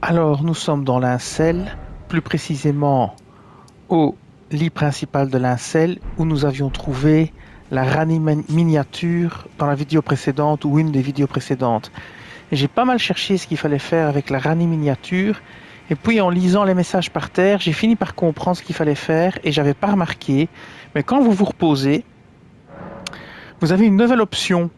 Alors, nous sommes dans l'incel, plus précisément au lit principal de l'incel, où nous avions trouvé la Rani miniature dans la vidéo précédente ou une des vidéos précédentes. Et j'ai pas mal cherché ce qu'il fallait faire avec la Rani miniature, et puis en lisant les messages par terre, j'ai fini par comprendre ce qu'il fallait faire, et j'avais pas remarqué, mais quand vous vous reposez, vous avez une nouvelle option.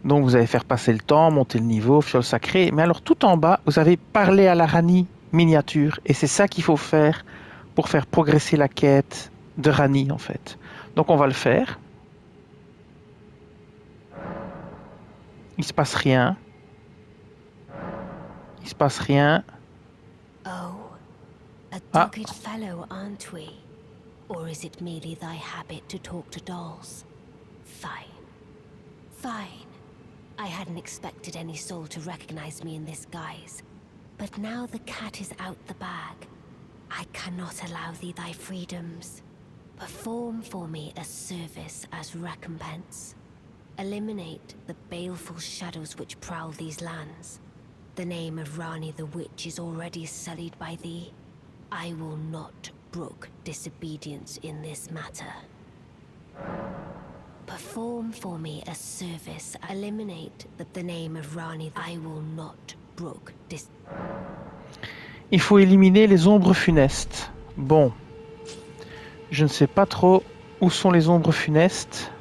Donc vous allez faire passer le temps, monter le niveau, fiole sacré. Mais alors tout en bas, vous avez parlé à la Rani miniature. Et c'est ça qu'il faut faire pour faire progresser la quête de Rani en fait. Donc on va le faire. Il se passe rien. Il se passe rien. Oh, a Ah, dogged fellow, aren't we? Or is it merely thy habit to talk to dolls? Fine. Fine. I hadn't expected any soul to recognize me in this guise. But now the cat is out the bag. I cannot allow thee thy freedoms. Perform for me a service as recompense. Eliminate the baleful shadows which prowl these lands. The name of Rani the Witch is already sullied by thee. I will not brook disobedience in this matter. Perform for me a service. Eliminate the name of Rani. I will not brook il faut éliminer les ombres funestes. Bon. Je ne sais pas trop où sont les ombres funestes.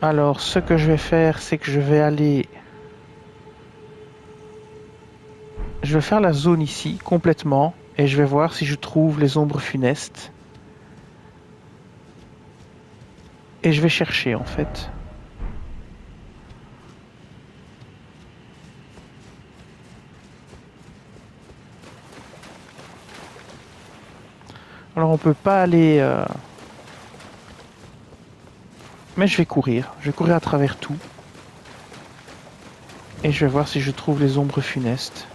Alors ce que je vais faire, c'est que je vais aller... Je vais faire la zone ici, complètement, et je vais voir si je trouve les ombres funestes. Et je vais chercher, en fait. Alors on peut pas aller... Mais je vais courir. Je vais courir à travers tout. Et je vais voir si je trouve les ombres funestes.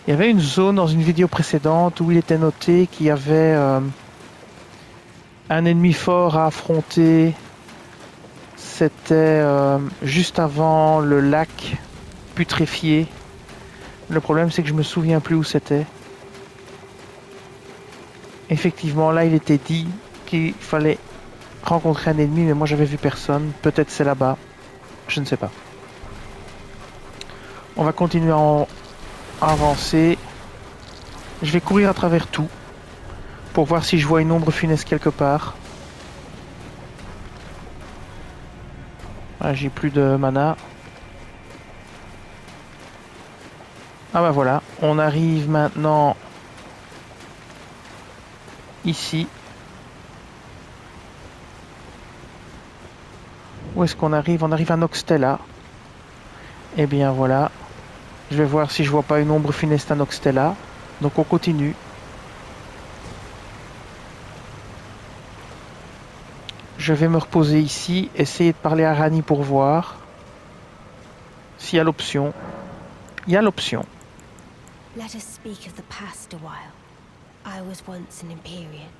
Il y avait une zone dans une vidéo précédente où il était noté qu'il y avait un ennemi fort à affronter. C'était juste avant le lac putréfié. Le problème c'est que je me souviens plus où c'était. Effectivement, là il était dit qu'il fallait rencontrer un ennemi, mais moi j'avais vu personne. Peut-être c'est là-bas. Je ne sais pas. On va continuer à avancer. Je vais courir à travers tout pour voir si je vois une ombre funeste quelque part. Ah, j'ai plus de mana. Ah bah voilà, on arrive maintenant ici. Où est-ce qu'on arrive? On arrive à Noxtella. Et bien voilà. Je vais voir si je vois pas une ombre funeste à Noxtella. Donc on continue. Je vais me reposer ici, essayer de parler à Rani pour voir s'il y a l'option. Il y a l'option. Let us speak of the past a while. I was once an Empyrean,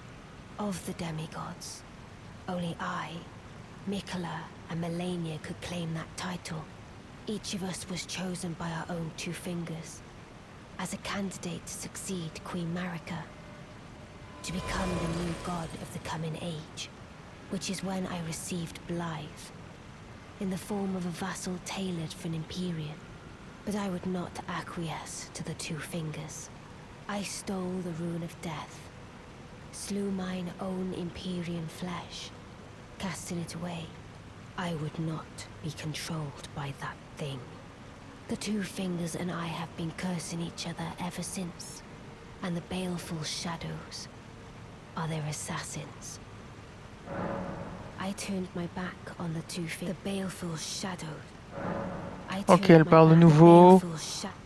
of the demigods. Only I, Mikola, and Melania could claim that title. Each of us was chosen by our own two fingers, as a candidate to succeed Queen Marika, to become the new god of the coming age, which is when I received Blythe, in the form of a vassal tailored for an Empyrean. But I would not acquiesce to the two fingers. I stole the rune of death, slew mine own Empyrean flesh, casting it away. I would not be controlled by that thing. The two fingers and I have been cursing each other ever since, and the baleful shadows are their assassins. I turned my back on the two fingers. The baleful shadows. Ok, elle parle de nouveau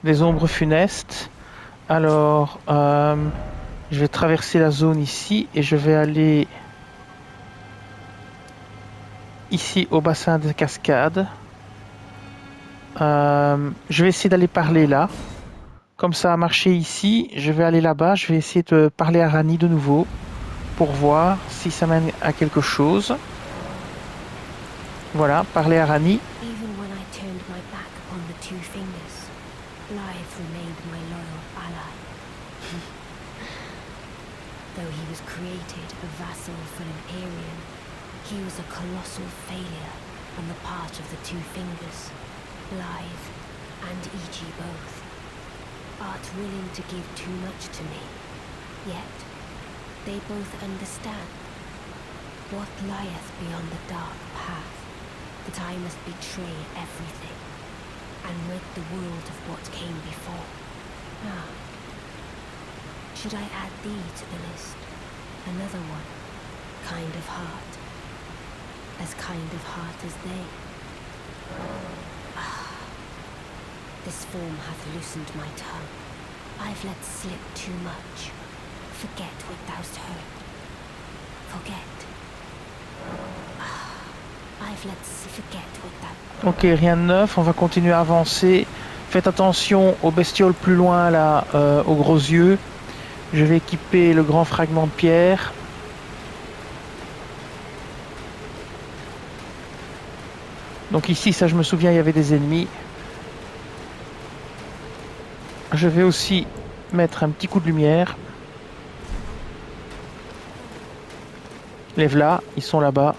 des ombres funestes. Alors, je vais traverser la zone ici et je vais aller ici au bassin de cascade. Je vais essayer d'aller parler là. Comme ça a marché ici, je vais aller là-bas. Je vais essayer de parler à Rani de nouveau pour voir si ça mène à quelque chose. Voilà, parler à Rani. Even when I turned my back upon the the Two Fingers, Blythe remained my loyal ally. Though he was created a vassal for Empyrean, he was a colossal failure on the part of the Two Fingers, Blythe and E.G. both. Art willing to give too much to me, yet they both understand what lieth beyond the dark path, that I must betray everything, and rid the world of what came before. Ah. Should I add thee to the list? Another one, kind of heart. As kind of heart as they. Ah. This form hath loosened my tongue. I've let slip too much. Forget what thou'st heard. Forget. I've let forget what thou... Ok, rien de neuf, on va continuer à avancer. Faites attention aux bestioles plus loin là, aux gros yeux. Je vais équiper le grand fragment de pierre. Donc ici, ça je me souviens, il y avait des ennemis. Je vais aussi mettre un petit coup de lumière. Les voilà, ils sont là-bas.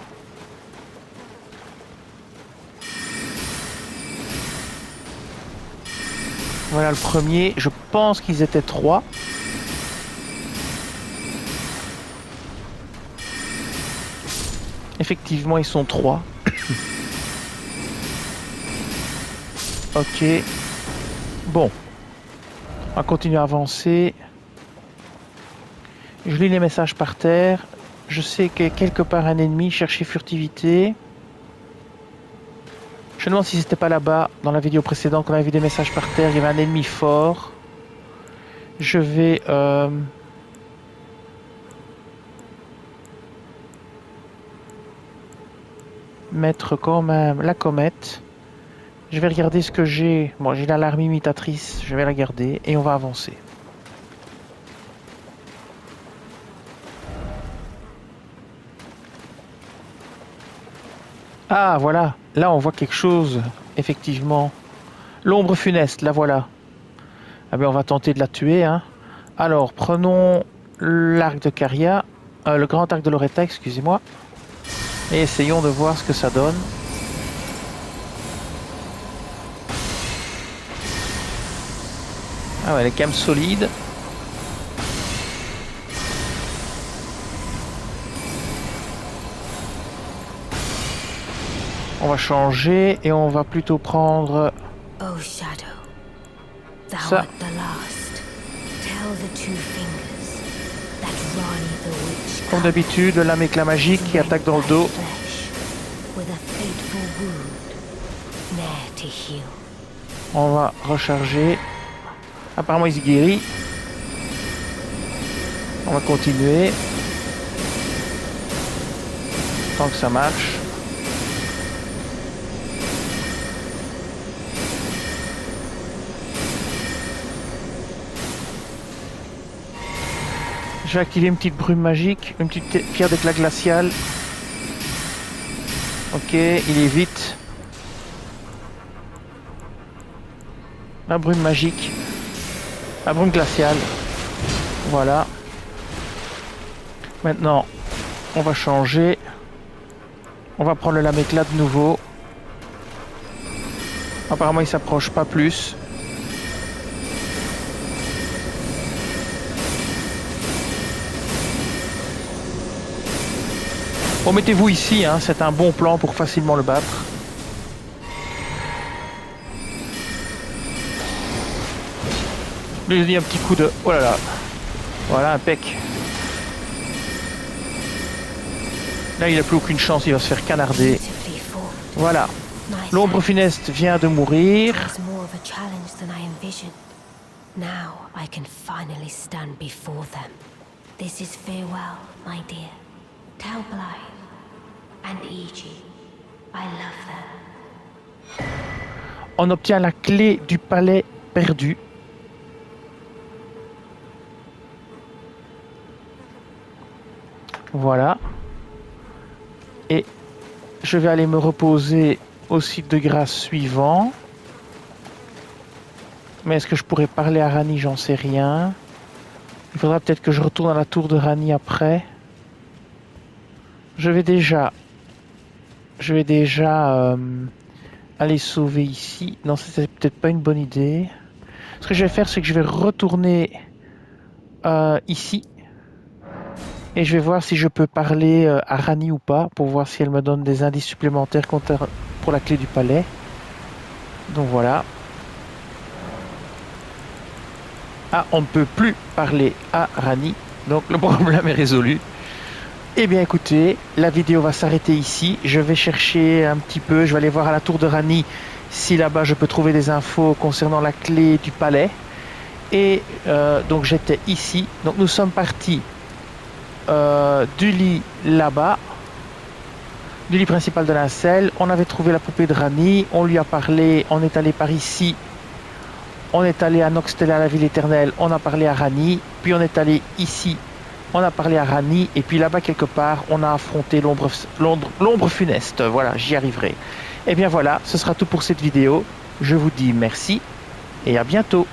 Voilà le premier. Je pense qu'ils étaient 3. Effectivement, ils sont 3. Ok. Bon. On va continuer à avancer. Je lis les messages par terre. Je sais qu'il y a quelque part un ennemi. Chercher furtivité. Je me demande si c'était pas là-bas, dans la vidéo précédente, qu'on avait vu des messages par terre. Il y avait un ennemi fort. Je vais... mettre quand même la comète. Je vais regarder ce que j'ai. Bon, j'ai l'alarme imitatrice. Je vais la garder et on va avancer. Ah, voilà. Là, on voit quelque chose. Effectivement. L'ombre funeste, la voilà. Ah ben, on va tenter de la tuer. Hein. Alors, prenons l'arc de Caria. Le grand arc de Loretta, excusez-moi. Et essayons de voir ce que ça donne. Ah ouais, elle est quand même solide. On va changer et on va plutôt prendre Oh Shadow, thou ça. art the last. Tell the Two Fingers that Rani the Witch Comme d'habitude, le lame éclat magique qui attaque dans le dos. with a fateful wound, ne'er to heal. On va recharger. Apparemment, il se guérit. On va continuer. Tant que ça marche. Je vais activer une petite brume magique, une petite pierre d'éclat glacial. Ok, il est vite. La brume magique. La brume glaciale. Voilà. Maintenant, on va changer. On va prendre le lame éclat de nouveau. Apparemment, il s'approche pas plus. Bon, mettez-vous ici, hein, c'est un bon plan pour facilement le battre. Lui, je dis un petit coup de... Oh là là. Voilà, impec. Là, il n'a plus aucune chance, il va se faire canarder. Beautifully formed. Voilà. Nice L'ombre funeste vient de mourir. It was more of a challenge than I envisioned. Now I can finally stand before them. This is farewell, my dear. Tell Blythe and E.G. I love them. On obtient la clé du palais perdu. Voilà. Et je vais aller me reposer au site de grâce suivant. Mais est-ce que je pourrais parler à Ranni? J'en sais rien. Il faudra peut-être que je retourne à la tour de Ranni après. Je vais déjà aller sauver ici. Non, c'est peut-être pas une bonne idée. Ce que je vais faire, c'est que je vais retourner ici. Et je vais voir si je peux parler à Ranni ou pas, pour voir si elle me donne des indices supplémentaires pour la clé du palais. Donc voilà. Ah, on ne peut plus parler à Ranni. Donc le problème est résolu. Eh bien écoutez, la vidéo va s'arrêter ici. Je vais chercher un petit peu, je vais aller voir à la tour de Ranni si là-bas je peux trouver des infos concernant la clé du palais. Et donc j'étais ici. Donc nous sommes partis du lit là-bas, du lit principal de Lincel. On avait trouvé la poupée de Ranni, on lui a parlé, on est allé par ici. On est allé à Noxtella, la ville éternelle, on a parlé à Ranni. Puis on est allé ici, on a parlé à Ranni. Et puis là-bas quelque part, on a affronté l'ombre funeste. Voilà, j'y arriverai. Et bien voilà, ce sera tout pour cette vidéo. Je vous dis merci et à bientôt.